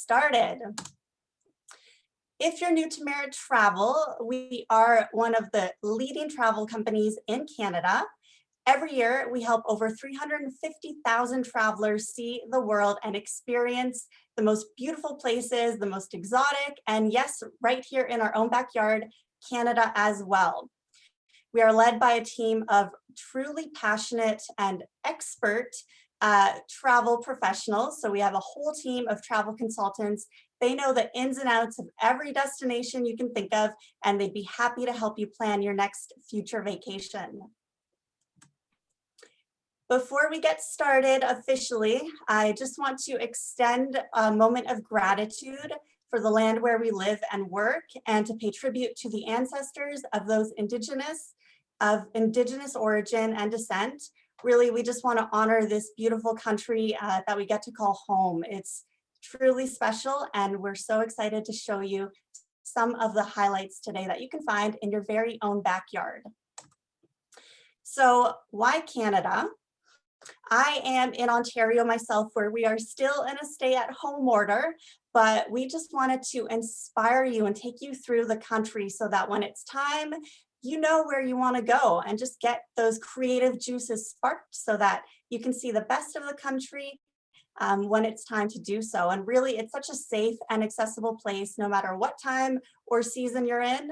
started. If you're new to Merit Travel, we are one of the leading travel companies in Canada. Every year, we help over 350,000 travelers see the world and experience the most beautiful places, the most exotic, and yes, right here in our own backyard, Canada as well. We are led by a team of truly passionate and expert travel professionals. So we have a whole team of travel consultants. They know the ins and outs of every destination you can think of, and they'd be happy to help you plan your next future vacation. Before we get started officially, I just want to extend a moment of gratitude for the land where we live and work, and to pay tribute to the ancestors of those indigenous origin and descent. Really, we just want to honor this beautiful country that we get to call home. It's truly special, and we're so excited to show you some of the highlights today that you can find in your very own backyard. So why Canada? I am in Ontario myself, where we are still in a stay-at-home order, but we just wanted to inspire you and take you through the country so that when it's time, you know where you want to go and just get those creative juices sparked so that you can see the best of the country when it's time to do so. And really, it's such a safe and accessible place, no matter what time or season you're in.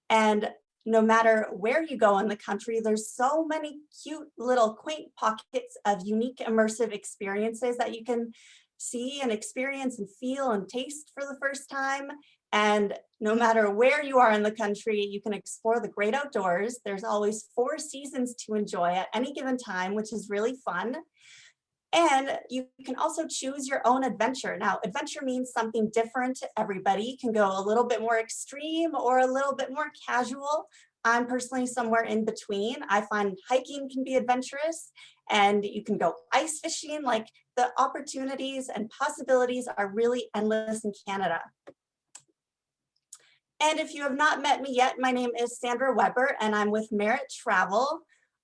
And no matter where you go in the country, there's so many cute little quaint pockets of unique immersive experiences that you can see and experience and feel and taste for the first time. And no matter where you are in the country, you can explore the great outdoors. There's always 4 seasons to enjoy at any given time, which is really fun. And you can also choose your own adventure. Now, adventure means something different to everybody. You can go a little bit more extreme or a little bit more casual. I'm personally somewhere in between. I find hiking can be adventurous, and you can go ice fishing. Like, the opportunities and possibilities are really endless in Canada. And if you have not met me yet, my name is Sandra Weber, and I'm with Merit Travel.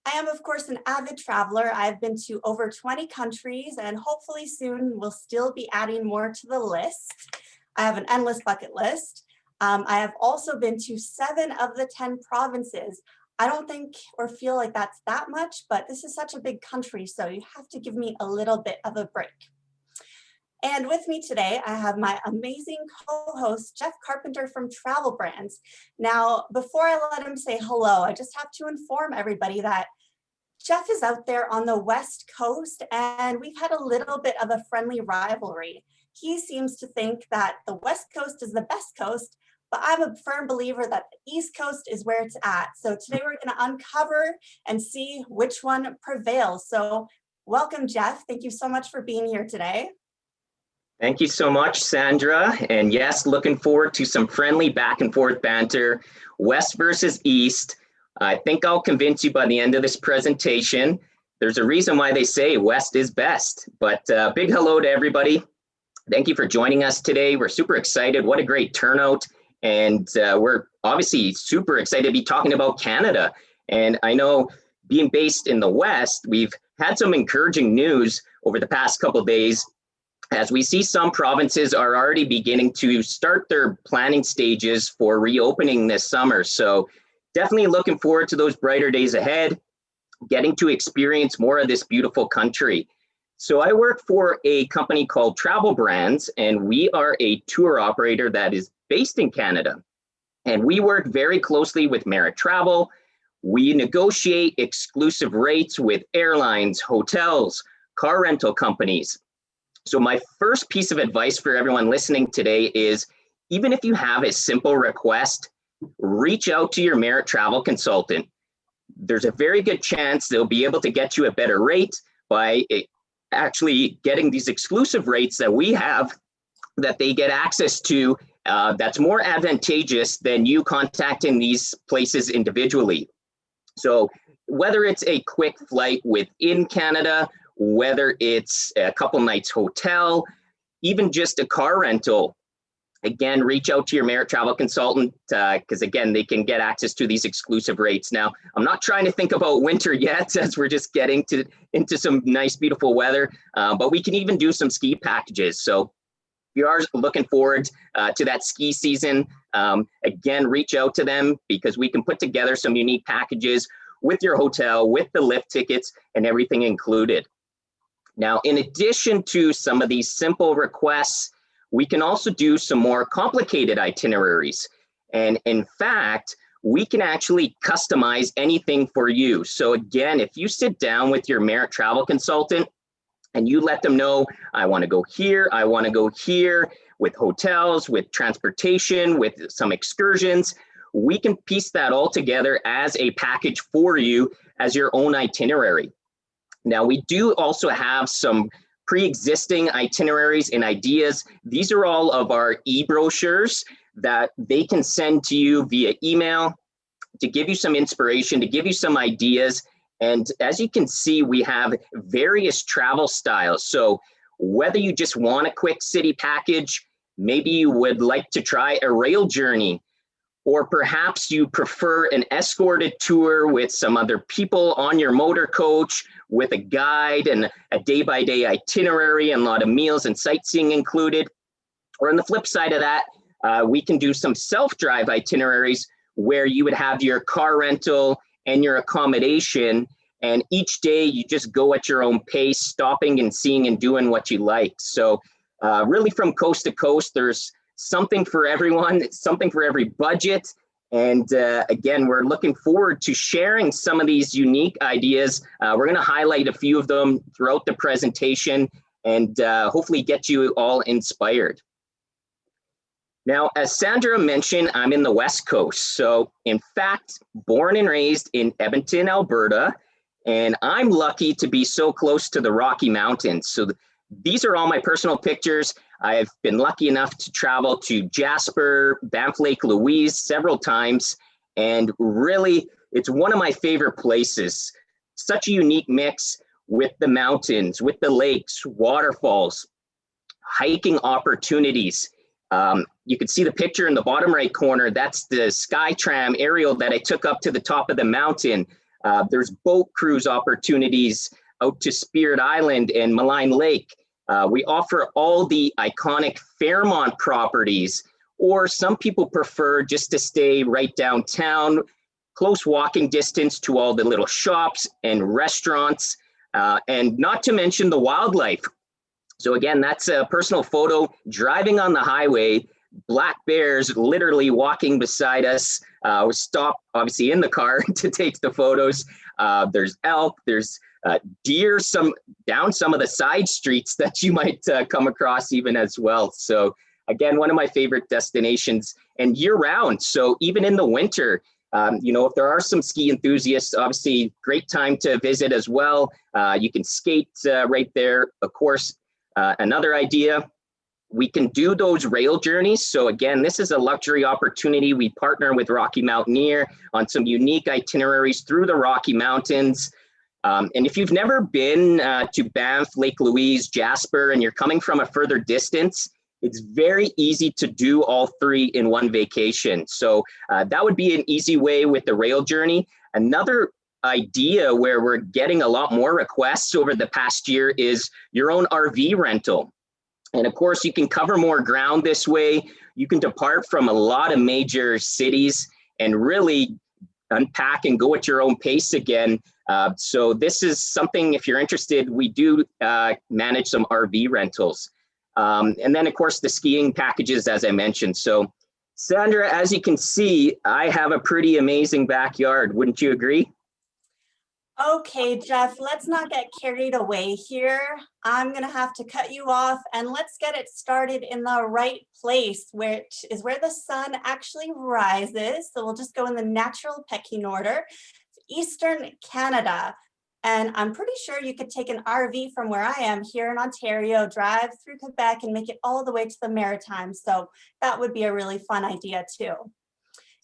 I am, of course, an avid traveler. I've been to over 20 countries, and hopefully soon we'll still be adding more to the list. I have an endless bucket list. I have also been to 7 of the 10 provinces. I don't think or feel like that's that much, but this is such a big country, so you have to give me a little bit of a break. And with me today, I have my amazing co-host, Jeff Carpenter from TravelBrands. Now, before I let him say hello, I just have to inform everybody that Jeff is out there on the West Coast, and we've had a little bit of a friendly rivalry. He seems to think that the West Coast is the best coast, but I'm a firm believer that the East Coast is where it's at. So today we're going to uncover and see which one prevails. So welcome, Jeff. Thank you so much for being here today. Thank you so much, Sandra. And yes, looking forward to some friendly back and forth banter, West versus East. I think I'll convince you by the end of this presentation. There's a reason why they say West is best. But big hello to everybody. Thank you for joining us today. We're super excited. What a great turnout. And we're obviously super excited to be talking about Canada. And I know, being based in the West, we've had some encouraging news over the past couple of days, as we see some provinces are already beginning to start their planning stages for reopening this summer. So definitely looking forward to those brighter days ahead, getting to experience more of this beautiful country. So I work for a company called TravelBrands, and we are a tour operator that is based in Canada. And we work very closely with Merit Travel. We negotiate exclusive rates with airlines, hotels, car rental companies. So my first piece of advice for everyone listening today is, even if you have a simple request, reach out to your Merit Travel consultant. There's a very good chance they'll be able to get you a better rate by actually getting these exclusive rates that we have, that they get access to, that's more advantageous than you contacting these places individually. So whether it's a quick flight within Canada, whether it's a couple nights hotel, even just a car rental, again, reach out to your Merit Travel consultant, because again, they can get access to these exclusive rates. Now, I'm not trying to think about winter yet, as we're just getting into some nice, beautiful weather, but we can even do some ski packages. So you are looking forward to that ski season, again, reach out to them because we can put together some unique packages with your hotel, with the lift tickets and everything included. Now, in addition to some of these simple requests, we can also do some more complicated itineraries. And in fact, we can actually customize anything for you. So again, if you sit down with your Merit travel consultant and you let them know, I want to go here, I want to go here, with hotels, with transportation, with some excursions, we can piece that all together as a package for you as your own itinerary. Now, we do also have some pre-existing itineraries and ideas. These are all of our e-brochures that they can send to you via email to give you some inspiration, to give you some ideas. And as you can see, we have various travel styles. So whether you just want a quick city package, maybe you would like to try a rail journey, or perhaps you prefer an escorted tour with some other people on your motor coach with a guide and a day-by-day itinerary and a lot of meals and sightseeing included. Or on the flip side of that, we can do some self-drive itineraries where you would have your car rental and your accommodation, and each day you just go at your own pace, stopping and seeing and doing what you like. So really from coast to coast, there's something for everyone, something for every budget. And again, we're looking forward to sharing some of these unique ideas. We're going to highlight a few of them throughout the presentation and hopefully get you all inspired. Now, as Sandra mentioned, I'm in the West Coast. So in fact, born and raised in Edmonton, Alberta, and I'm lucky to be so close to the Rocky Mountains. So these are all my personal pictures. I've been lucky enough to travel to Jasper, Banff Lake Louise several times, and really, it's one of my favorite places. Such a unique mix with the mountains, with the lakes, waterfalls, hiking opportunities. You can see the picture in the bottom right corner. That's the SkyTram aerial that I took up to the top of the mountain. There's boat cruise opportunities out to Spirit Island and Malign Lake. We offer all the iconic Fairmont properties, or some people prefer just to stay right downtown, close walking distance to all the little shops and restaurants, and not to mention the wildlife. So again, that's a personal photo driving on the highway, black bears literally walking beside us. We stop obviously in the car to take the photos. There's elk, there's deer down some of the side streets that you might come across even as well. So again, one of my favorite destinations, and year round. So even in the winter, you know, if there are some ski enthusiasts, obviously great time to visit as well. You can skate right there. Of course, another idea, we can do those rail journeys. So again, this is a luxury opportunity. We partner with Rocky Mountaineer on some unique itineraries through the Rocky Mountains. And if you've never been to Banff, Lake Louise, Jasper, and you're coming from a further distance, it's very easy to do all three in one vacation. So that would be an easy way with the rail journey. Another idea where we're getting a lot more requests over the past year is your own RV rental. And of course, you can cover more ground this way. You can depart from a lot of major cities and really unpack and go at your own pace again. So this is something, if you're interested, we do manage some RV rentals. And then of course the skiing packages, as I mentioned. So Sandra, as you can see, I have a pretty amazing backyard. Wouldn't you agree? Okay, Jeff, let's not get carried away here. I'm gonna have to cut you off, and let's get it started in the right place, which is where the sun actually rises. So we'll just go in the natural pecking order. Eastern Canada. And I'm pretty sure you could take an RV from where I am here in Ontario, drive through Quebec and make it all the way to the Maritimes. So that would be a really fun idea too.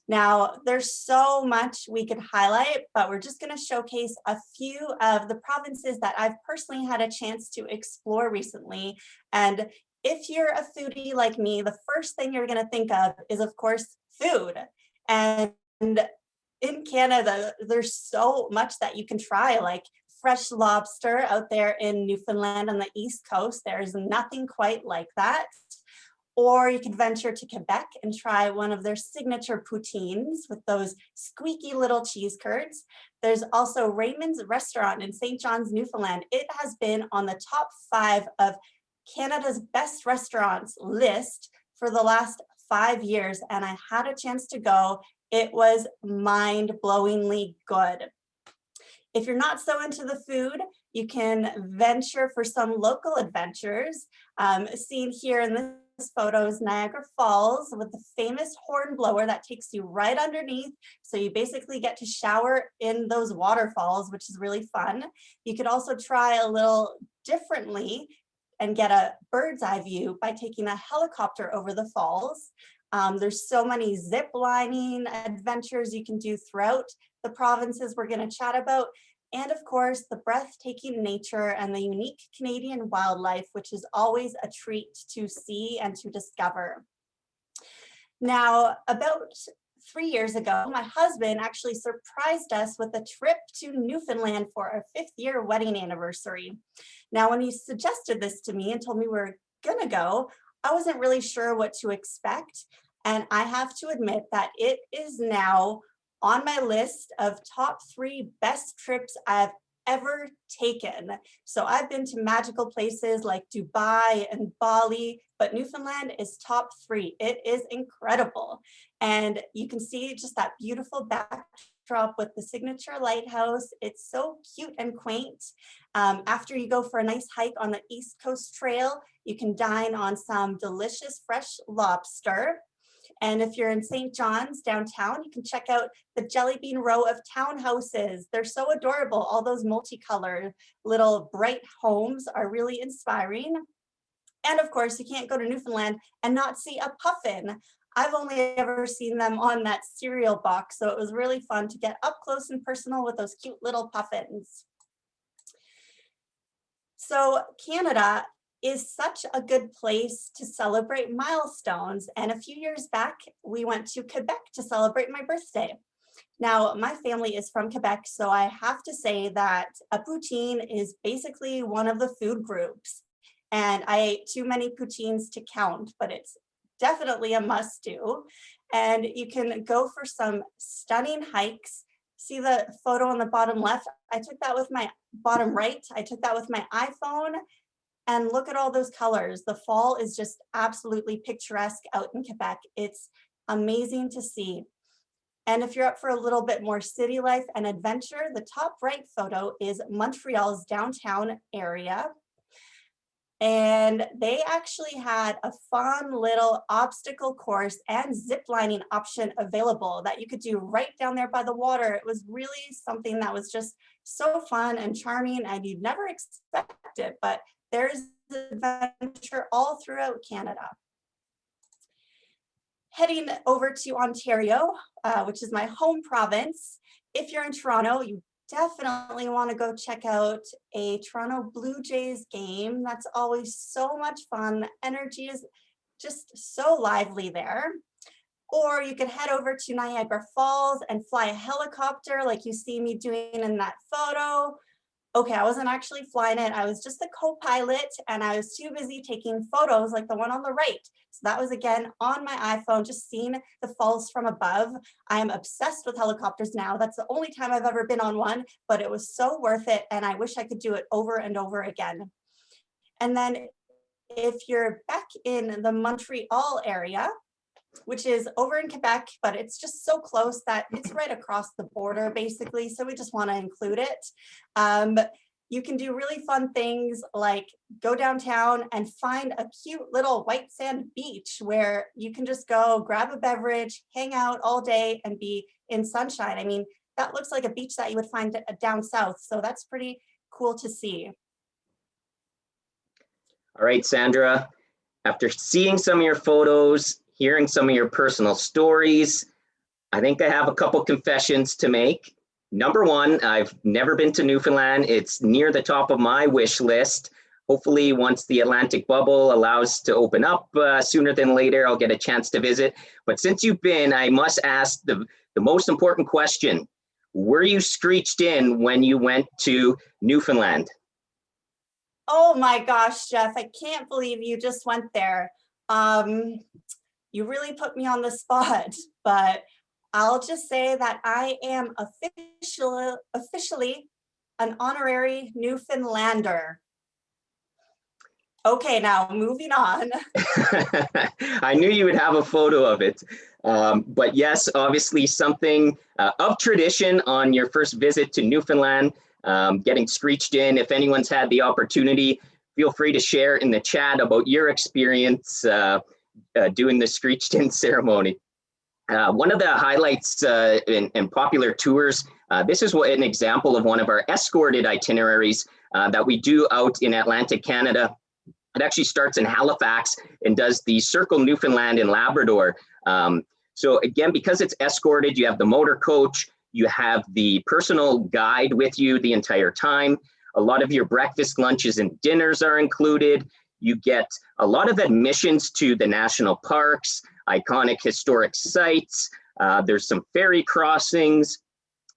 Now, there's so much we could highlight, but we're just going to showcase a few of the provinces that I've personally had a chance to explore recently. And if you're a foodie like me, the first thing you're going to think of course, food. And in Canada, there's so much that you can try, like fresh lobster out there in Newfoundland on the East Coast. There's nothing quite like that. Or you could venture to Quebec and try one of their signature poutines with those squeaky little cheese curds. There's also Raymond's Restaurant in St. John's, Newfoundland. It has been on the top 5 of Canada's best restaurants list for the last 5 years, and I had a chance to go. It was mind-blowingly good. If you're not so into the food, you can venture for some local adventures. Seen here in this photo is Niagara Falls with the famous horn blower that takes you right underneath. So you basically get to shower in those waterfalls, which is really fun. You could also try a little differently and get a bird's eye view by taking a helicopter over the falls. There's so many zip lining adventures you can do throughout the provinces we're going to chat about. And of course, the breathtaking nature and the unique Canadian wildlife, which is always a treat to see and to discover. Now, about 3 years ago, my husband actually surprised us with a trip to Newfoundland for our 5th year wedding anniversary. Now, when he suggested this to me and told me we were gonna go, I wasn't really sure what to expect. And I have to admit that it is now on my list of top 3 best trips I've ever taken. So I've been to magical places like Dubai and Bali, but Newfoundland is top 3. It is incredible. And you can see just that beautiful backdrop with the signature lighthouse. It's so cute and quaint. After you go for a nice hike on the East Coast Trail, you can dine on some delicious fresh lobster. And if you're in St. John's downtown, you can check out the Jelly Bean Row of townhouses. They're so adorable. All those multicolored little bright homes are really inspiring. And of course, you can't go to Newfoundland and not see a puffin. I've only ever seen them on that cereal box, so it was really fun to get up close and personal with those cute little puffins. So Canada is such a good place to celebrate milestones. And a few years back, we went to Quebec to celebrate my birthday. Now, my family is from Quebec, so I have to say that a poutine is basically one of the food groups. And I ate too many poutines to count, but it's definitely a must-do. And you can go for some stunning hikes. See the photo on the bottom left? I took that with my bottom right. I took that with my iPhone. And look at all those colors. The fall is just absolutely picturesque out in Quebec. It's amazing to see. And if you're up for a little bit more city life and adventure, the top right photo is Montreal's downtown area. And they actually had a fun little obstacle course and zip lining option available that you could do right down there by the water. It was really something that was just so fun and charming, and you'd never expect it, but there's adventure all throughout Canada. Heading over to Ontario, which is my home province. If you're in Toronto, you definitely want to go check out a Toronto Blue Jays game. That's always so much fun. The energy is just so lively there. Or you could head over to Niagara Falls and fly a helicopter like you see me doing in that photo. Okay, I wasn't actually flying it. I was just a co-pilot and I was too busy taking photos like the one on the right. So that was again on my iPhone, just seeing the falls from above. I am obsessed with helicopters now. That's the only time I've ever been on one, but it was so worth it. And I wish I could do it over and over again. And then if you're back in the Montreal area, which is over in Quebec, but it's just so close that it's right across the border, basically. So we just want to include it. You can do really fun things like go downtown and find a cute little white sand beach where you can just go grab a beverage, hang out all day and be in sunshine. I mean, that looks like a beach that you would find down south. So that's pretty cool to see. All right, Sandra, after seeing some of your photos, hearing some of your personal stories, I think I have a couple confessions to make. Number one, I've never been to Newfoundland. It's near the top of my wish list. Hopefully, once the Atlantic bubble allows to open up sooner than later, I'll get a chance to visit. But since you've been, I must ask the most important question. Were you screeched in when you went to Newfoundland? Oh my gosh, Jeff, I can't believe you just went there. You really put me on the spot, but I'll just say that I am officially an honorary Newfoundlander. Okay, now moving on. I knew you would have a photo of it. But yes, obviously something of tradition on your first visit to Newfoundland, getting screeched in. If anyone's had the opportunity, feel free to share in the chat about your experience doing the screeched in ceremony. One of the highlights in popular tours, this is an example of one of our escorted itineraries that we do out in Atlantic Canada. It actually starts in Halifax and does the Circle Newfoundland and Labrador. So again, because it's escorted, you have the motor coach, you have the personal guide with you the entire time. A lot of your breakfast, lunches, and dinners are included. You get a lot of admissions to the national parks, iconic historic sites. There's some ferry crossings.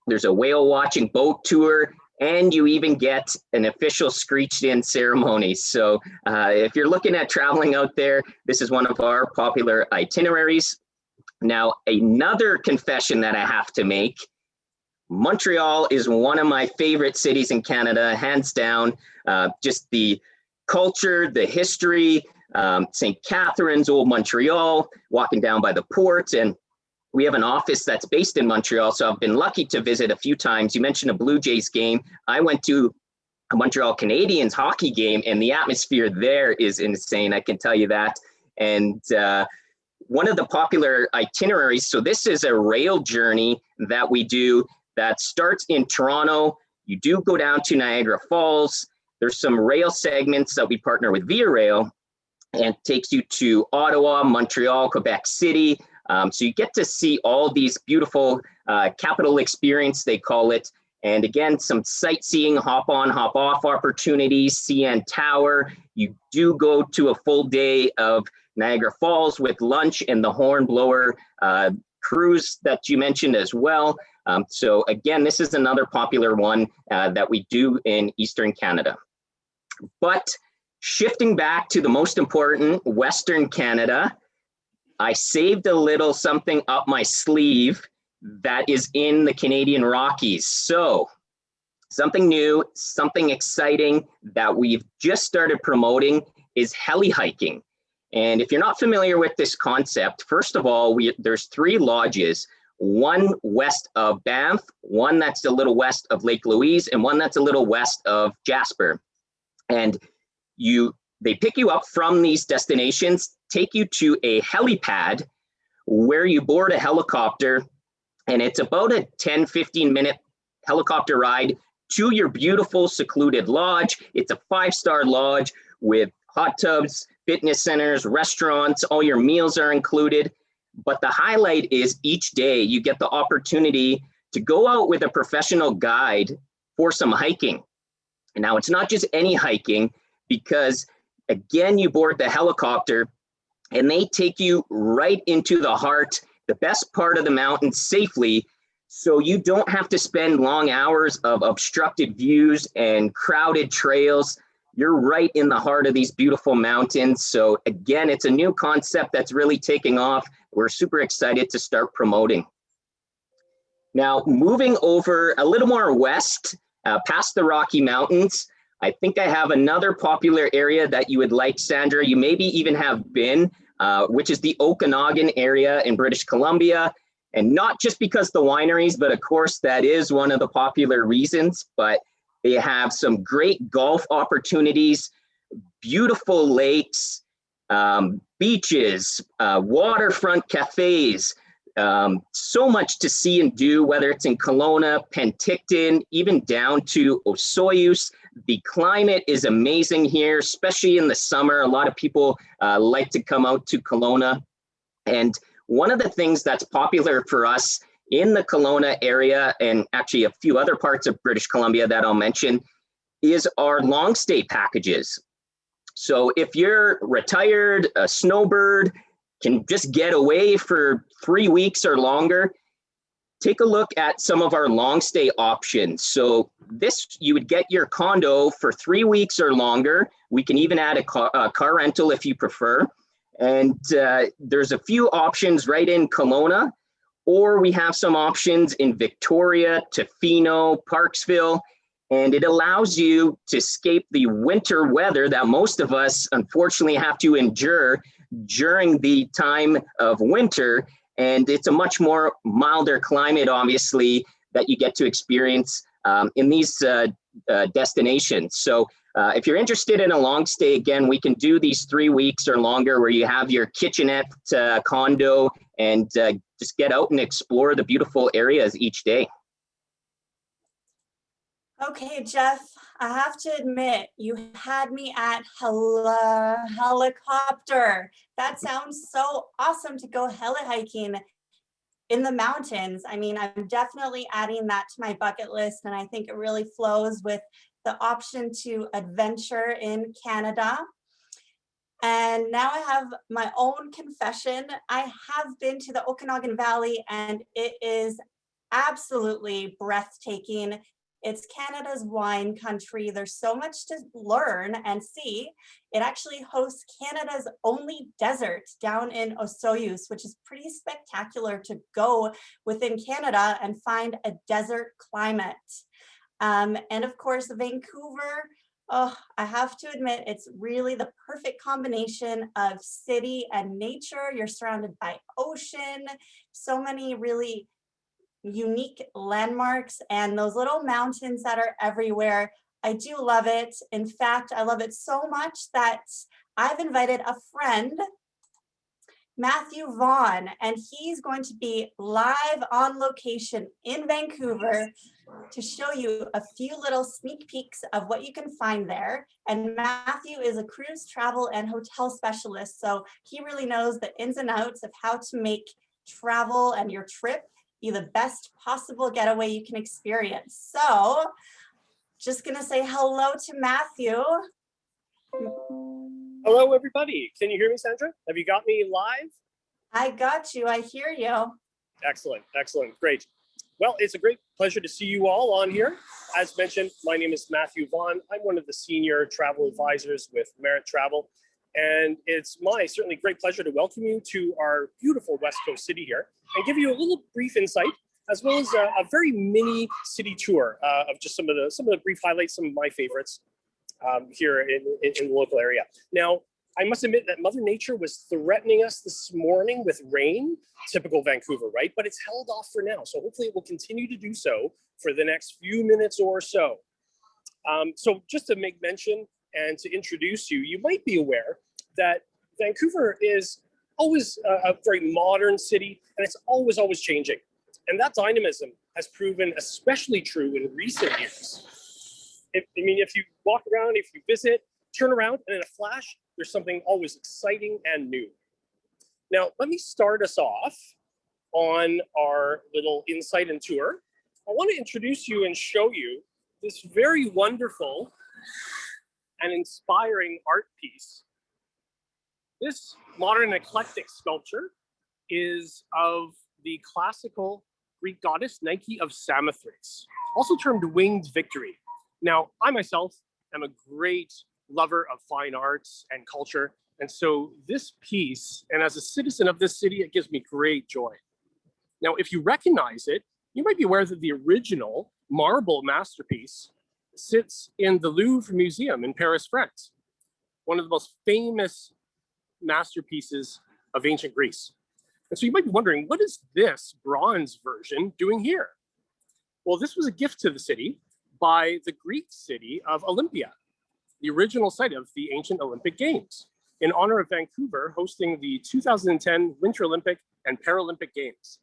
There's a whale watching boat tour, and you even get an official screeched in ceremony. So if you're looking at traveling out there, this is one of our popular itineraries. Now, another confession that I have to make, Montreal is one of my favorite cities in Canada, hands down. Just the culture, the history, St. Catharines, Old Montreal, walking down by the port. And we have an office that's based in Montreal, so I've been lucky to visit a few times. You mentioned a Blue Jays game. I went to a Montreal Canadiens hockey game, and the atmosphere there is insane, I can tell you that. And one of the popular itineraries, so this is a rail journey that we do that starts in Toronto. You do go down to Niagara Falls. There's some rail segments that we partner with Via Rail, and takes you to Ottawa, Montreal, Quebec City. So you get to see all these beautiful capital experience, they call it. And again, some sightseeing, hop on, hop off opportunities, CN Tower. You do go to a full day of Niagara Falls with lunch and the Hornblower cruise that you mentioned as well. So again, this is another popular one that we do in Eastern Canada. But shifting back to the most important, Western Canada, I saved a little something up my sleeve that is in the Canadian Rockies. So something new, something exciting that we've just started promoting is heli hiking. And if you're not familiar with this concept, first of all, there's 3 lodges, one west of Banff, one that's a little west of Lake Louise, and one that's a little west of Jasper. And they pick you up from these destinations, take you to a helipad where you board a helicopter, and it's about a 10-15 minute helicopter ride to your beautiful secluded lodge. It's a 5-star lodge with hot tubs, fitness centers, restaurants, all your meals are included. But the highlight is each day you get the opportunity to go out with a professional guide for some hiking. And now it's not just any hiking, because again, you board the helicopter and they take you right into the heart, the best part of the mountain safely. So you don't have to spend long hours of obstructed views and crowded trails. You're right in the heart of these beautiful mountains. So again, it's a new concept that's really taking off. We're super excited to start promoting. Now, moving over a little more west, past the Rocky Mountains, I think I have another popular area that you would like, Sandra. You maybe even have been, which is the Okanagan area in British Columbia. And not just because the wineries, but of course that is one of the popular reasons, but they have some great golf opportunities, beautiful lakes, beaches, waterfront cafes, so much to see and do, whether it's in Kelowna, Penticton, even down to Osoyoos. The climate is amazing here, especially in the summer. A lot of people like to come out to Kelowna. And one of the things that's popular for us in the Kelowna area, and actually a few other parts of British Columbia that I'll mention, is our long stay packages. So if you're retired, a snowbird, can just get away for 3 weeks or longer, take a look at some of our long stay options. So this, you would get your condo for 3 weeks or longer. We can even add a car rental if you prefer. And there's a few options right in Kelowna, or we have some options in Victoria, Tofino, Parksville, and it allows you to escape the winter weather that most of us unfortunately have to endure during the time of winter. And it's a much more milder climate, obviously, that you get to experience in these destinations. So if you're interested in a long stay, again, we can do these 3 weeks or longer where you have your kitchenette condo and just get out and explore the beautiful areas each day. Okay, Jeff, I have to admit, you had me at helicopter. That sounds so awesome to go heli hiking in the mountains. I mean, I'm definitely adding that to my bucket list, and I think it really flows with the option to adventure in Canada. And now I have my own confession. I have been to the Okanagan Valley, and it is absolutely breathtaking. It's Canada's wine country. There's so much to learn and see. It actually hosts Canada's only desert down in Osoyoos, which is pretty spectacular to go within Canada and find a desert climate. And of course, Vancouver, oh, I have to admit, it's really the perfect combination of city and nature. You're surrounded by ocean, so many really unique landmarks, and those little mountains that are everywhere. I do love it. In fact, I love it so much that I've invited a friend, Matthew Vaughn, and he's going to be live on location in Vancouver to show you a few little sneak peeks of what you can find there. And Matthew is a cruise travel and hotel specialist, so he really knows the ins and outs of how to make travel and your trip be the best possible getaway you can experience. So just gonna say hello to Matthew. Hello, everybody. Can you hear me, Sandra? Have you got me live? I got you, I hear you. Excellent, excellent, great. Well, it's a great pleasure to see you all on here. As mentioned, my name is Matthew Vaughn. I'm one of the senior travel advisors with Merit Travel. And it's my certainly great pleasure to welcome you to our beautiful West Coast city here and give you a little brief insight, as well as a very mini city tour of just some of the brief highlights, some of my favorites here in the local area. Now, I must admit that Mother Nature was threatening us this morning with rain, typical Vancouver, right? But it's held off for now. So hopefully it will continue to do so for the next few minutes or so. So just to make mention and to introduce you, you might be aware that Vancouver is always a very modern city, and it's always changing. And that dynamism has proven especially true in recent years. If you walk around, if you visit, turn around, and in a flash, there's something always exciting and new. Now, let me start us off on our little insight and tour. I want to introduce you and show you this very wonderful and inspiring art piece. This modern eclectic sculpture is of the classical Greek goddess Nike of Samothrace, also termed Winged Victory. Now, I myself am a great lover of fine arts and culture, and so this piece, and as a citizen of this city, it gives me great joy. Now, if you recognize it, you might be aware that the original marble masterpiece sits in the Louvre Museum in Paris, France, one of the most famous masterpieces of ancient Greece. And so you might be wondering, what is this bronze version doing here? Well, this was a gift to the city by the Greek city of Olympia, the original site of the ancient Olympic Games, in honor of Vancouver hosting the 2010 Winter Olympic and Paralympic Games.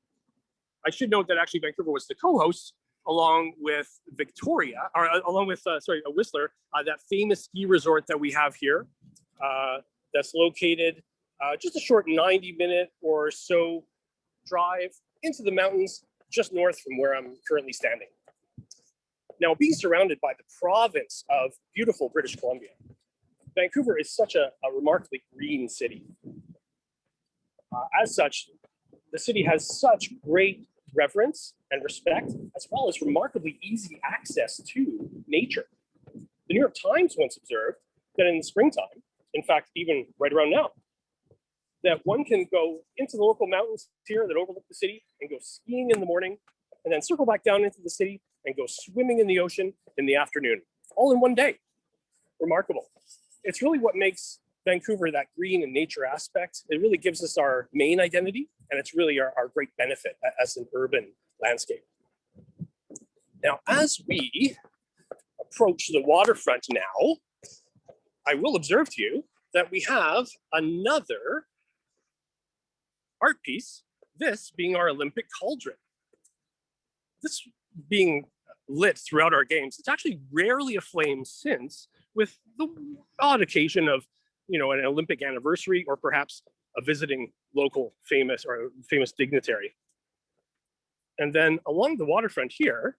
I should note that actually Vancouver was the co-host along with Victoria, or along with, Whistler, that famous ski resort that we have here. That's located just a short 90-minute or so drive into the mountains just north from where I'm currently standing. Now, being surrounded by the province of beautiful British Columbia, Vancouver is such a remarkably green city. As such, the city has such great reverence and respect, as well as remarkably easy access to nature. The New York Times once observed that in the springtime, in fact, even right around now, that one can go into the local mountains here that overlook the city and go skiing in the morning, and then circle back down into the city and go swimming in the ocean in the afternoon, all in one day. Remarkable. It's really what makes Vancouver that green and nature aspect. It really gives us our main identity, and it's really our great benefit as an urban landscape. Now, as we approach the waterfront now, I will observe to you that we have another art piece, this being our Olympic cauldron. This being lit throughout our games, it's actually rarely aflame since, with the odd occasion of, an Olympic anniversary or perhaps a visiting local famous dignitary. And then along the waterfront here,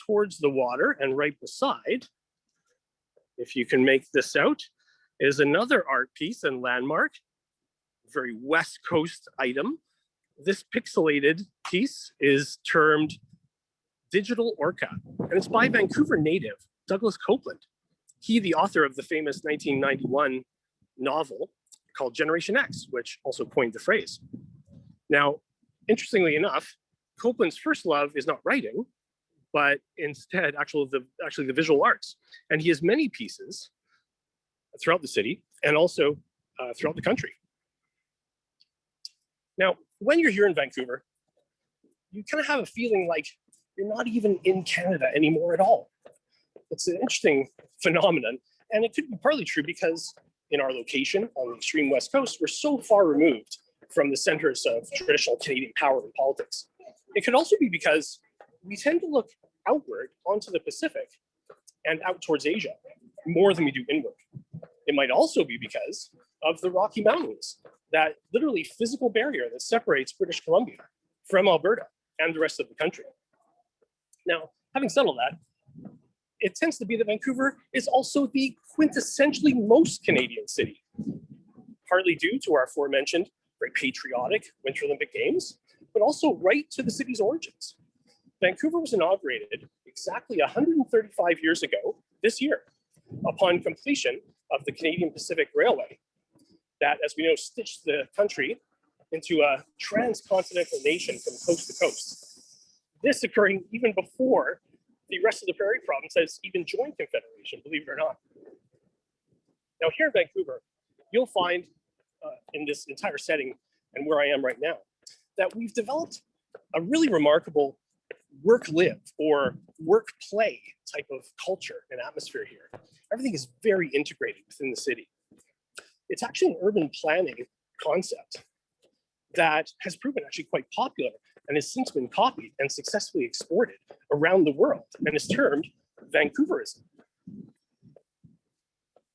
towards the water and right beside, if you can make this out, is another art piece and landmark, very West Coast item. This pixelated piece is termed Digital Orca, and it's by Vancouver native Douglas Copeland. He, the author of the famous 1991 novel called Generation X, which also coined the phrase. Now, interestingly enough, Copeland's first love is not writing, but instead actually the visual arts. And he has many pieces throughout the city and also throughout the country. Now, when you're here in Vancouver, you kind of have a feeling like you're not even in Canada anymore at all. It's an interesting phenomenon, and it could be partly true because in our location on the extreme West Coast, we're so far removed from the centers of traditional Canadian power and politics. It could also be because we tend to look outward onto the Pacific and out towards Asia more than we do inward. It might also be because of the Rocky Mountains, that literally physical barrier that separates British Columbia from Alberta and the rest of the country. Now, having said all that, it tends to be that Vancouver is also the quintessentially most Canadian city, partly due to our aforementioned very patriotic Winter Olympic Games, but also right to the city's origins. Vancouver was inaugurated exactly 135 years ago this year, upon completion of the Canadian Pacific Railway, that, as we know, stitched the country into a transcontinental nation from coast to coast. This occurring even before the rest of the Prairie Province has even joined Confederation, believe it or not. Now, here in Vancouver, you'll find in this entire setting and where I am right now, that we've developed a really remarkable work-live or work-play type of culture and atmosphere here. Everything is very integrated within the city. It's actually an urban planning concept that has proven actually quite popular and has since been copied and successfully exported around the world and is termed Vancouverism.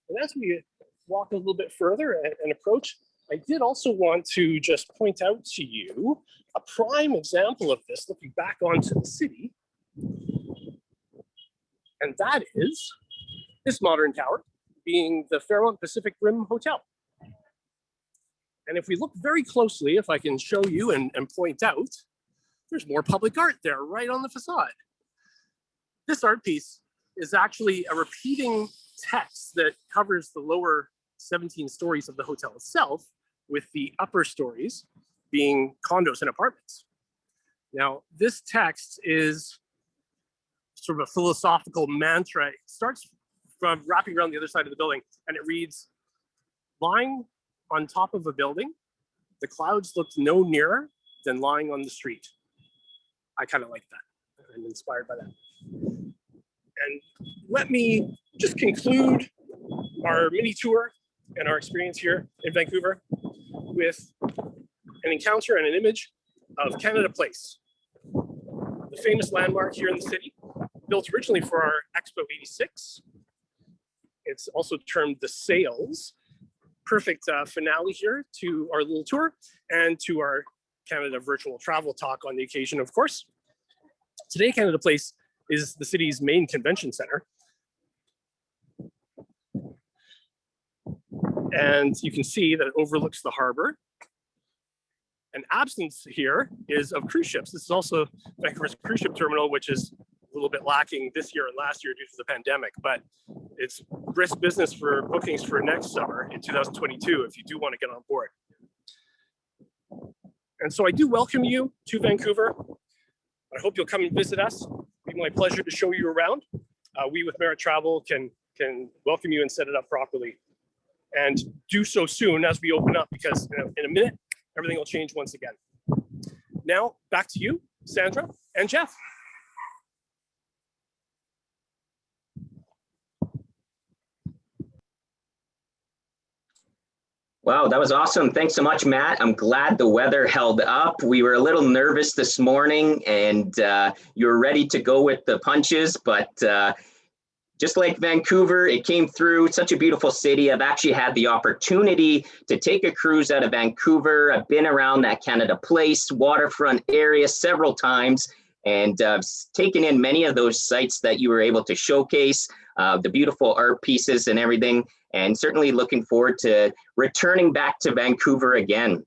And as we walk a little bit further and approach, I did also want to just point out to you a prime example of this looking back onto the city. And that is this modern tower being the Fairmont Pacific Rim Hotel. And if we look very closely, if I can show you and point out, there's more public art there right on the facade. This art piece is actually a repeating text that covers the lower 17 stories of the hotel itself, with the upper stories being condos and apartments. Now, this text is sort of a philosophical mantra. It starts from wrapping around the other side of the building, and it reads, lying on top of a building, the clouds looked no nearer than lying on the street. I kind of like that. I'm inspired by that. And let me just conclude our mini tour and our experience here in Vancouver with an encounter and an image of Canada Place, the famous landmark here in the city, built originally for our Expo 86. It's also termed the Sails. Perfect finale here to our little tour and to our Canada virtual travel talk on the occasion, of course. Today, Canada Place is the city's main convention center. And you can see that it overlooks the harbor. An absence here is of cruise ships. This is also Vancouver's cruise ship terminal, which is a little bit lacking this year and last year due to the pandemic, but it's brisk business for bookings for next summer in 2022 if you do want to get on board. And so I do welcome you to Vancouver. I hope you'll come and visit us. It'll be my pleasure to show you around. We with Merit Travel can welcome you and set it up properly. And do so soon as we open up, because in a minute, everything will change once again. Now, back to you, Sandra and Jeff. Wow, that was awesome. Thanks so much, Matt. I'm glad the weather held up. We were a little nervous this morning, and you were ready to go with the punches, but just like Vancouver, it came through. Such a beautiful city. I've actually had the opportunity to take a cruise out of Vancouver. I've been around that Canada Place waterfront area several times, and taken in many of those sites that you were able to showcase, the beautiful art pieces and everything, and certainly looking forward to returning back to Vancouver again.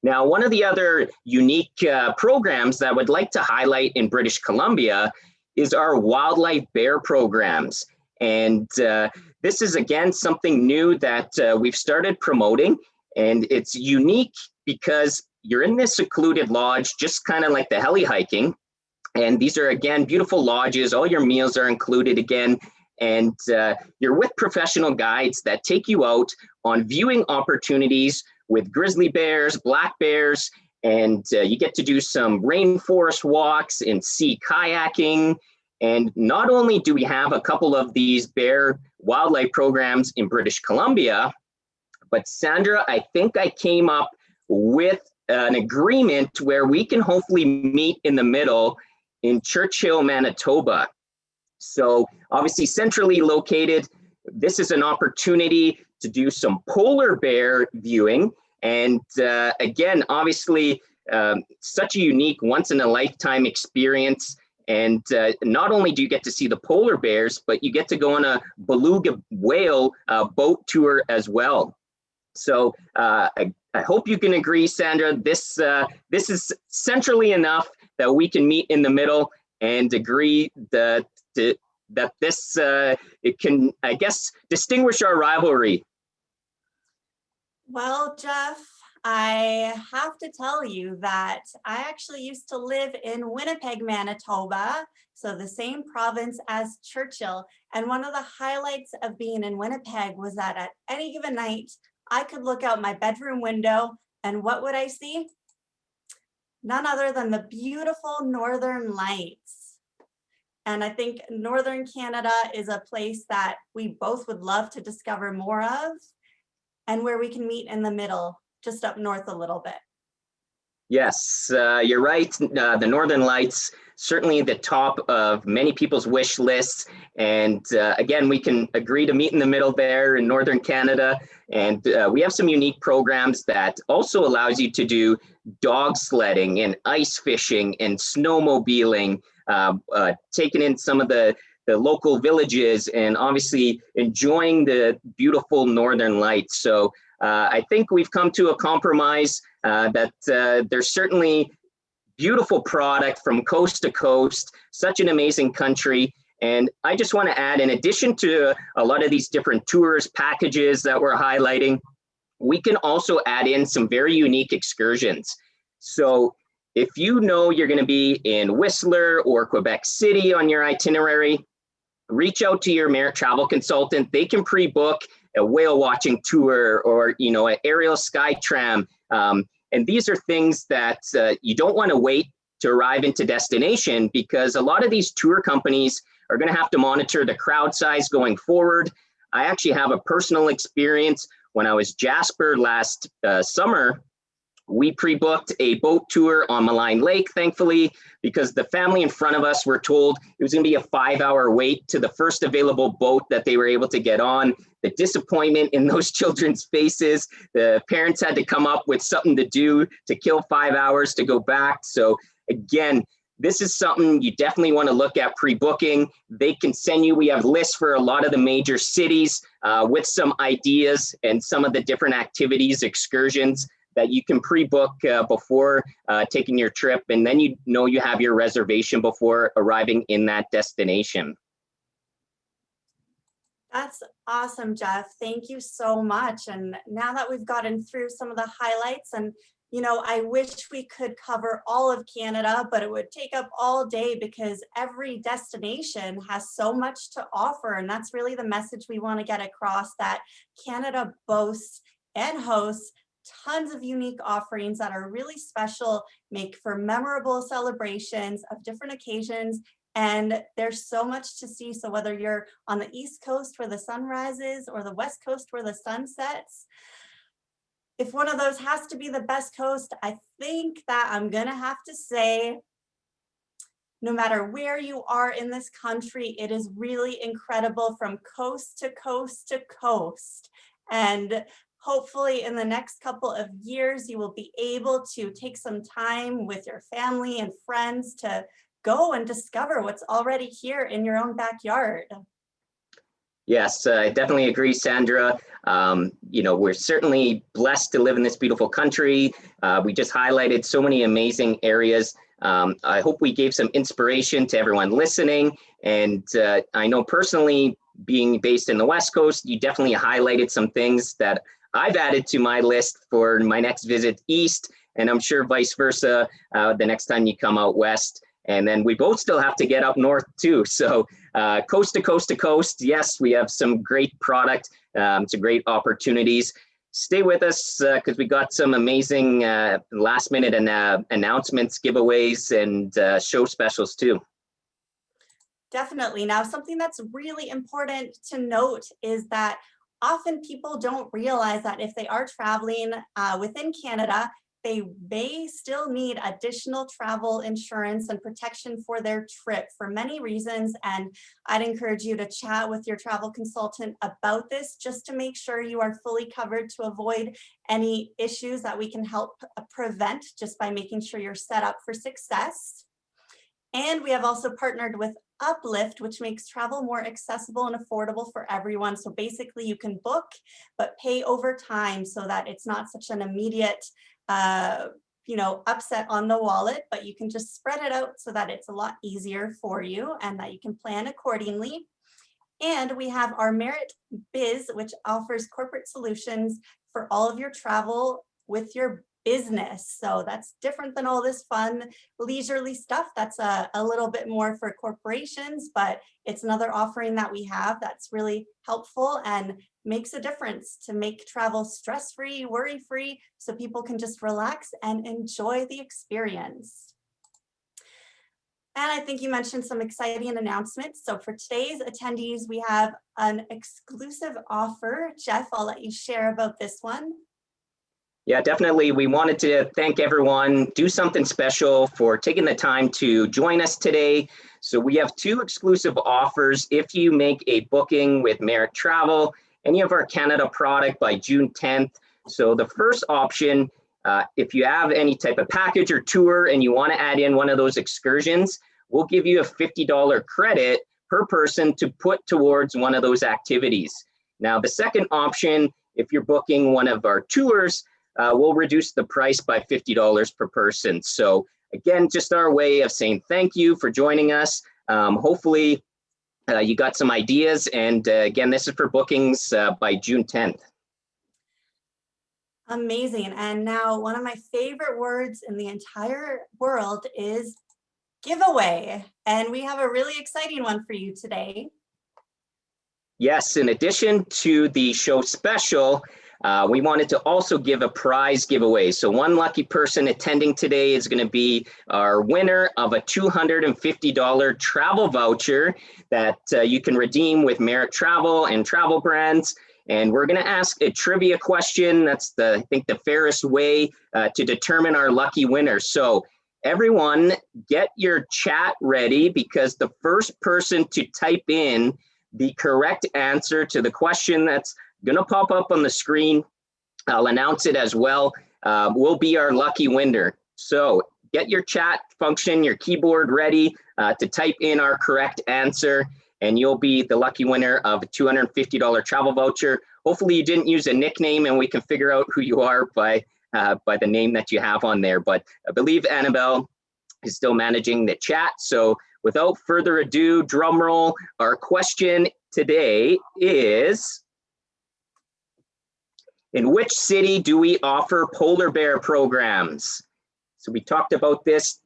Now, one of the other unique programs that I would like to highlight in British Columbia is our wildlife bear programs. And this is, again, something new that we've started promoting. And it's unique because you're in this secluded lodge, just kind of like the Heli Hiking. And these are, again, beautiful lodges. All your meals are included again. And you're with professional guides that take you out on viewing opportunities with grizzly bears, black bears, and you get to do some rainforest walks and sea kayaking. And not only do we have a couple of these bear wildlife programs in British Columbia, but Sandra, I think I came up with an agreement where we can hopefully meet in the middle in Churchill, Manitoba. So obviously centrally located, this is an opportunity to do some polar bear viewing. And again, obviously such a unique once in a lifetime experience. And not only do you get to see the polar bears, but you get to go on a beluga whale boat tour as well. So I hope you can agree, Sandra, this is centrally enough that we can meet in the middle and agree that this it can, I guess, distinguish our rivalry. Well, Jeff, I have to tell you that I actually used to live in Winnipeg, Manitoba, so the same province as Churchill. And one of the highlights of being in Winnipeg was that at any given night, I could look out my bedroom window, and what would I see? None other than the beautiful Northern Lights. And I think Northern Canada is a place that we both would love to discover more of, and where we can meet in the middle, just up north a little bit. Yes, you're right. The Northern Lights, certainly the top of many people's wish lists. And again, we can agree to meet in the middle there in Northern Canada. And we have some unique programs that also allows you to do dog sledding and ice fishing and snowmobiling, taking in some of the local villages and obviously enjoying the beautiful Northern Lights. So I think we've come to a compromise that there's certainly beautiful product from coast to coast, such an amazing country. And I just want to add, in addition to a lot of these different tours, packages that we're highlighting, we can also add in some very unique excursions. So if you know you're going to be in Whistler or Quebec City on your itinerary, reach out to your Merit Travel consultant. They can pre-book a whale watching tour or, you know, an aerial sky tram. And these are things that you don't want to wait to arrive into destination, because a lot of these tour companies are going to have to monitor the crowd size going forward. I actually have a personal experience. When I was Jasper last summer, we pre-booked a boat tour on Malign Lake, thankfully, because the family in front of us were told it was going to be a 5-hour wait to the first available boat that they were able to get on. The disappointment in those children's faces, the parents had to come up with something to do to kill 5 hours to go back. So again, this is something you definitely want to look at pre-booking. They can send you, we have lists for a lot of the major cities with some ideas and some of the different activities, excursions that you can pre-book before taking your trip, and then you know you have your reservation before arriving in that destination. That's awesome, Jeff. Thank you so much. And now that we've gotten through some of the highlights and You know, I wish we could cover all of Canada, but it would take up all day because every destination has so much to offer. And that's really the message we want to get across, that Canada boasts and hosts tons of unique offerings that are really special, make for memorable celebrations of different occasions. And there's so much to see. So whether you're on the East Coast where the sun rises or the West Coast where the sun sets, if one of those has to be the best coast, I think that I'm gonna have to say, no matter where you are in this country, it is really incredible from coast to coast to coast. And hopefully in the next couple of years, you will be able to take some time with your family and friends to go and discover what's already here in your own backyard. Yes, I definitely agree, Sandra. You know, we're certainly blessed to live in this beautiful country. We just highlighted so many amazing areas. I hope we gave some inspiration to everyone listening. And I know personally, being based in the West Coast, you definitely highlighted some things that I've added to my list for my next visit east, and I'm sure vice versa the next time you come out west. And then we both still have to get up north too. So coast to coast to coast, yes, we have some great product, some great opportunities. Stay with us because we got some amazing last minute announcements, giveaways, and show specials too. Definitely. Now, something that's really important to note is that often people don't realize that if they are traveling within Canada, they may still need additional travel insurance and protection for their trip for many reasons. And I'd encourage you to chat with your travel consultant about this just to make sure you are fully covered to avoid any issues that we can help prevent just by making sure you're set up for success. And we have also partnered with Uplift, which makes travel more accessible and affordable for everyone. So basically you can book, but pay over time so that it's not such an immediate upset on the wallet, but you can just spread it out so that it's a lot easier for you and that you can plan accordingly. And we have our Merit Biz, which offers corporate solutions for all of your travel with your business. So that's different than all this fun, leisurely stuff. That's a little bit more for corporations, but it's another offering that we have that's really helpful and makes a difference to make travel stress-free, worry-free, so people can just relax and enjoy the experience. And I think you mentioned some exciting announcements. So for today's attendees, we have an exclusive offer. Jeff, I'll let you share about this one. Yeah, definitely. We wanted to thank everyone, do something special for taking the time to join us today. So we have two exclusive offers. If you make a booking with Merit Travel, any of our Canada product by June 10th. So the first option, if you have any type of package or tour and you want to add in one of those excursions, we'll give you a $50 credit per person to put towards one of those activities. Now, the second option, if you're booking one of our tours, we'll reduce the price by $50 per person. So again, just our way of saying thank you for joining us. Hopefully you got some ideas. And again, this is for bookings by June 10th. Amazing. And now one of my favorite words in the entire world is giveaway. And we have a really exciting one for you today. Yes, in addition to the show special, we wanted to also give a prize giveaway. So one lucky person attending today is going to be our winner of a $250 travel voucher that you can redeem with Merit Travel and TravelBrands. And we're going to ask a trivia question. That's I think the fairest way to determine our lucky winner. So everyone get your chat ready, because the first person to type in the correct answer to the question that's going to pop up on the screen, I'll announce it as well, will be our lucky winner. So get your chat function, your keyboard ready to type in our correct answer, and you'll be the lucky winner of a $250 travel voucher. Hopefully you didn't use a nickname and we can figure out who you are by the name that you have on there. But I believe Annabelle is still managing the chat. So without further ado, drum roll, our question today is, In which city do we offer polar bear programs? So we talked about this.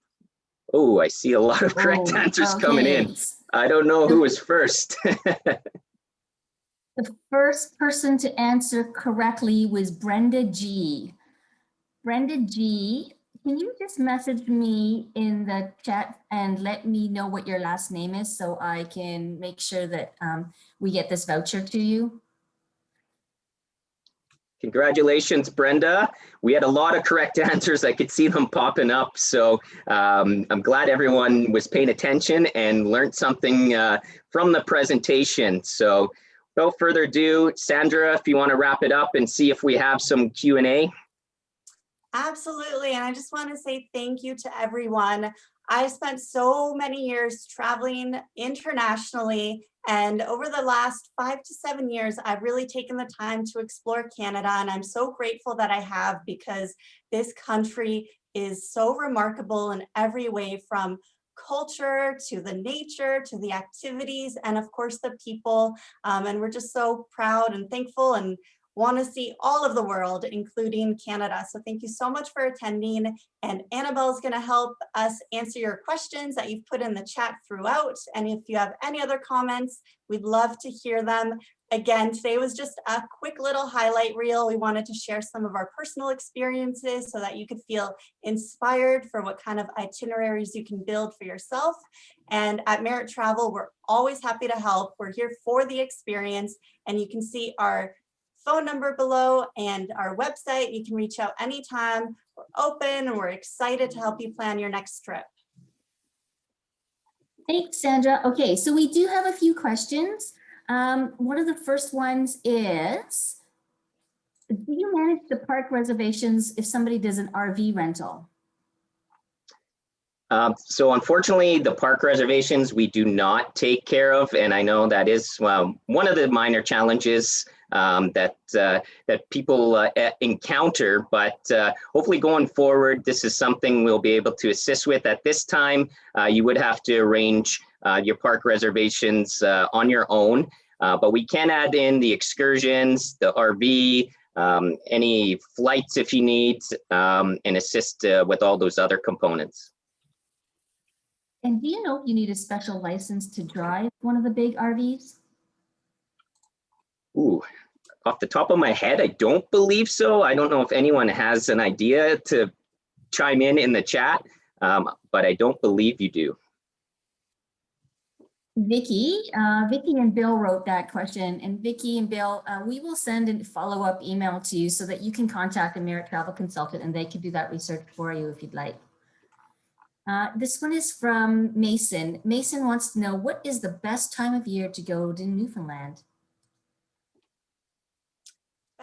Oh, I see a lot of correct answers coming in. I don't know who was first. The first person to answer correctly was Brenda G. Brenda G, can you just message me in the chat and let me know what your last name is so I can make sure that we get this voucher to you? Congratulations, Brenda. We had a lot of correct answers. I could see them popping up. So I'm glad everyone was paying attention and learned something from the presentation. So without further ado, Sandra, if you want to wrap it up and see if we have some Q&A. Absolutely. And I just want to say thank you to everyone. I spent so many years traveling internationally, and over the last 5 to 7 years, I've really taken the time to explore Canada, and I'm so grateful that I have, because this country is so remarkable in every way, from culture to the nature to the activities, and of course the people. And we're just so proud and thankful and want to see all of the world, including Canada. So thank you so much for attending. And Annabelle's going to help us answer your questions that you've put in the chat throughout. And if you have any other comments, we'd love to hear them. Again, today was just a quick little highlight reel. We wanted to share some of our personal experiences so that you could feel inspired for what kind of itineraries you can build for yourself. And at Merit Travel, we're always happy to help. We're here for the experience, and you can see our phone number below and our website. You can reach out anytime. We're open and we're excited to help you plan your next trip. Thanks, Sandra. Okay, so we do have a few questions. One of the first ones is, do you manage the park reservations if somebody does an RV rental? So unfortunately, the park reservations we do not take care of, and I know that is one of the minor challenges that people encounter. But hopefully, going forward, this is something we'll be able to assist with. At this time, you would have to arrange your park reservations on your own, but we can add in the excursions, the RV, any flights if you need, and assist with all those other components. And do you know if you need a special license to drive one of the big RVs? Ooh, off the top of my head, I don't believe so. I don't know if anyone has an idea to chime in the chat, but I don't believe you do. Vicky and Bill wrote that question, and Vicky and Bill, we will send a follow-up email to you so that you can contact a Merit Travel consultant and they can do that research for you if you'd like. This one is from Mason. Mason wants to know, what is the best time of year to go to Newfoundland?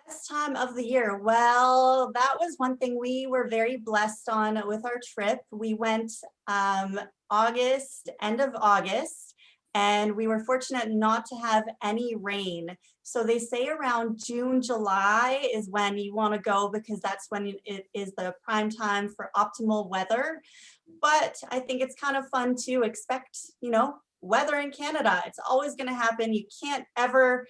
Best time of the year. Well, that was one thing we were very blessed on with our trip. We went end of August, and we were fortunate not to have any rain. So they say around June, July is when you want to go, because that's when it is the prime time for optimal weather. But I think it's kind of fun to expect, weather in Canada. It's always going to happen. You can't ever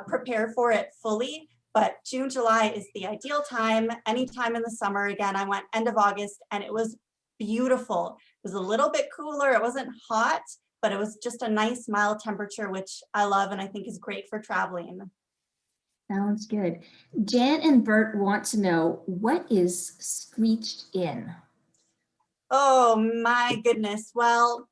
prepare for it fully. But June, July is the ideal time. Anytime in the summer. Again, I went end of August and it was beautiful. It was a little bit cooler. It wasn't hot, but it was just a nice mild temperature, which I love and I think is great for traveling. Sounds good. Jan and Bert want to know, what is screeched in? Oh my goodness. Well,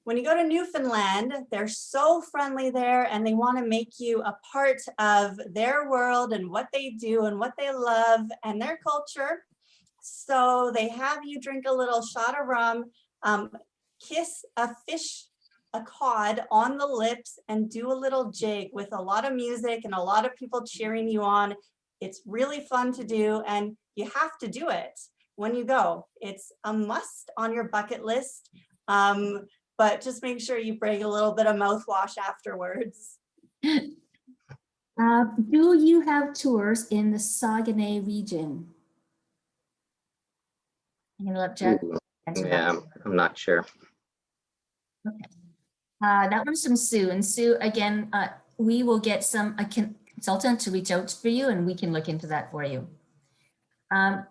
when you go to Newfoundland, they're so friendly there and they want to make you a part of their world and what they do and what they love and their culture. So they have you drink a little shot of rum, kiss a cod on the lips, and do a little jig with a lot of music and a lot of people cheering you on. It's really fun to do, and you have to do it when you go. It's a must on your bucket list, but just make sure you bring a little bit of mouthwash afterwards. Do you have tours in the Saguenay region? I'm gonna let Jeff answer that. Yeah, I'm not sure. Okay. That one's from Sue, and Sue, again, we will get some consultant to reach out for you, and we can look into that for you. A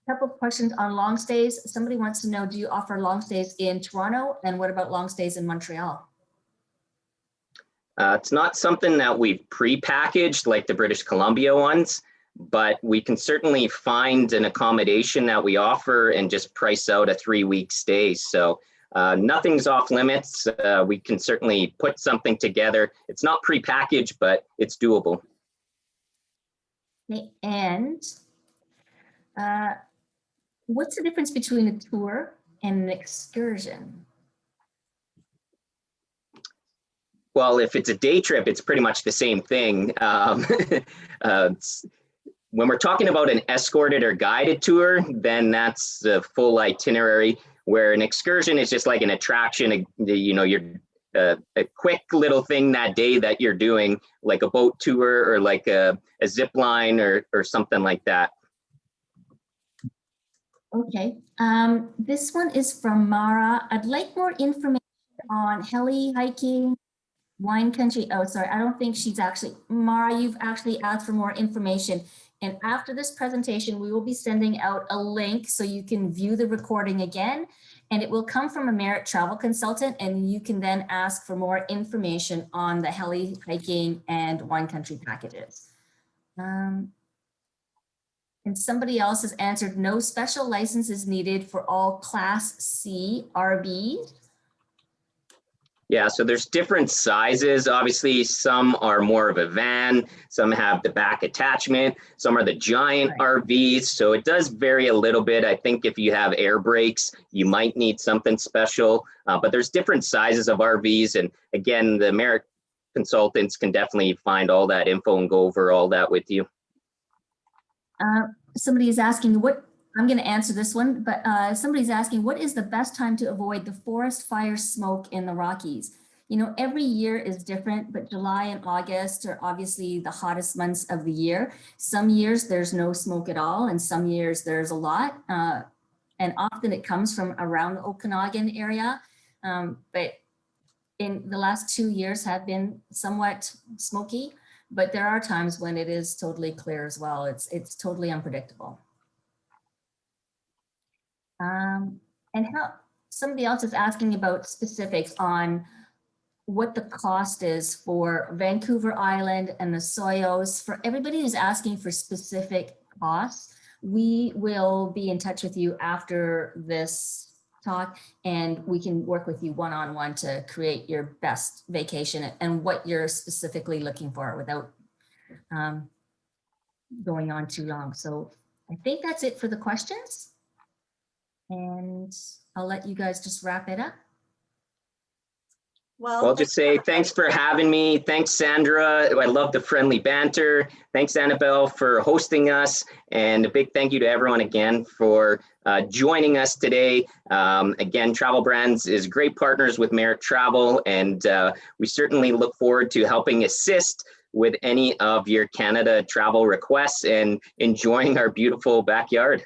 couple of questions on long stays. Somebody wants to know, do you offer long stays in Toronto? And what about long stays in Montreal? It's not something that we've pre-packaged like the British Columbia ones, but we can certainly find an accommodation that we offer and just price out a 3-week stay. So nothing's off limits. We can certainly put something together. It's not pre-packaged, but it's doable. Okay, and what's the difference between a tour and an excursion? Well, if it's a day trip, it's pretty much the same thing. When we're talking about an escorted or guided tour, then that's a full itinerary, where an excursion is just like an attraction. You know, you're a quick little thing that day that you're doing, like a boat tour or like a zip line or something like that. Okay, this one is from Mara. I'd like more information on heli hiking, wine country. Oh, sorry, I don't think she's actually, Mara, you've actually asked for more information. And after this presentation, we will be sending out a link so you can view the recording again, and it will come from a Merit travel consultant, and you can then ask for more information on the heli hiking and wine country packages. And somebody else has answered, no special license is needed for all Class C RVs. Yeah, so there's different sizes. Obviously, some are more of a van, some have the back attachment, some are the giant RVs. So it does vary a little bit. I think if you have air brakes, you might need something special, but there's different sizes of RVs. And again, the Merit consultants can definitely find all that info and go over all that with you. Somebody is asking I'm going to answer this one, but somebody's asking, what is the best time to avoid the forest fire smoke in the Rockies? You know, every year is different, but July and August are obviously the hottest months of the year. Some years there's no smoke at all, and some years there's a lot. And often it comes from around the Okanagan area. But in the last 2 years have been somewhat smoky, but there are times when it is totally clear as well. It's totally unpredictable. And how somebody else is asking about specifics on what the cost is for Vancouver Island and the Soyos. For everybody who's asking for specific costs, we will be in touch with you after this talk, and we can work with you one-on-one to create your best vacation and what you're specifically looking for without going on too long. So I think that's it for the questions. And I'll let you guys just wrap it up. Well, I'll just say thanks for having me. Thanks, Sandra. I love the friendly banter. Thanks, Annabelle, for hosting us. And a big thank you to everyone again for joining us today. Again, TravelBrands is great partners with Merit Travel, and we certainly look forward to helping assist with any of your Canada travel requests and enjoying our beautiful backyard.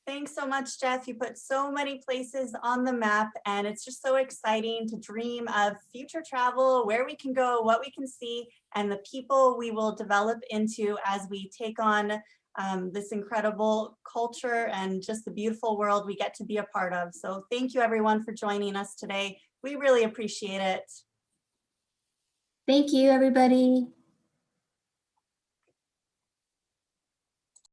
Thanks so much, Jeff. You put so many places on the map, and it's just so exciting to dream of future travel, where we can go, what we can see, and the people we will develop into as we take on this incredible culture and just the beautiful world we get to be a part of. So thank you, everyone, for joining us today. We really appreciate it. Thank you, everybody.